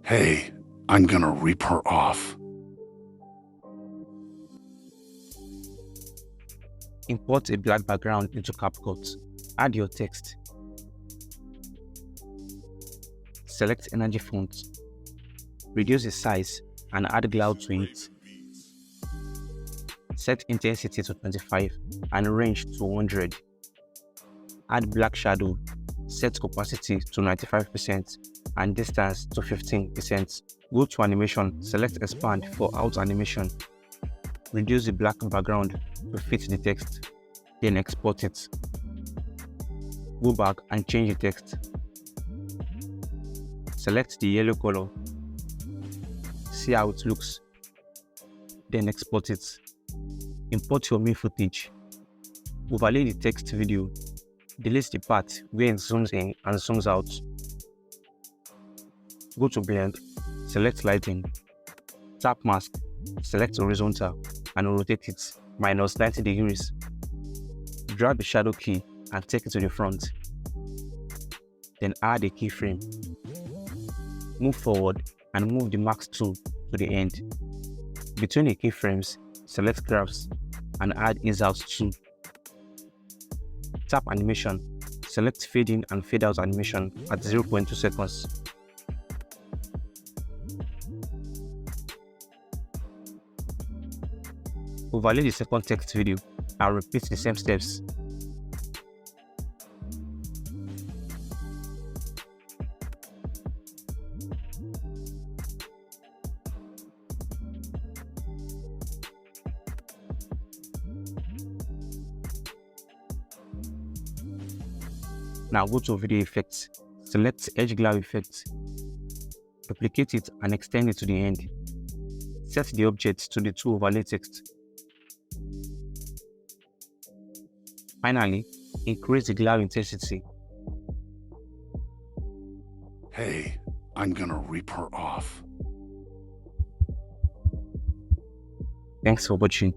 Hey, I'm gonna rip her off. Import a black background into CAPCUT. Add your text. Select Energy Font. Reduce the size and add cloud to it. Set intensity to 25 and range to 100. Add black shadow. Set opacity to 95% and distance to 15%. Go to animation, select expand for out animation. Reduce the black background to fit the text, then export it. Go back and change the text. Select the yellow color. See how it looks. Then export it. Import your main footage. Overlay the text video. Delete the part where it zooms in and zooms out. Go to blend, select lighting. Tap mask, select horizontal and rotate it -90 degrees. Drag the shadow key and take it to the front. Then add a keyframe. Move forward and move the max tool to the end. Between the keyframes, select graphs and add insert tool. Tap animation, select fade in and fade out animation at 0.2 seconds. Overlay the second text video and repeat the same steps. Now go to video effects, select edge glare effect, duplicate it and extend it to the end. Set the object to the two overlay text. Finally, increase the glare intensity. Hey, I'm gonna rip her off. Thanks for watching.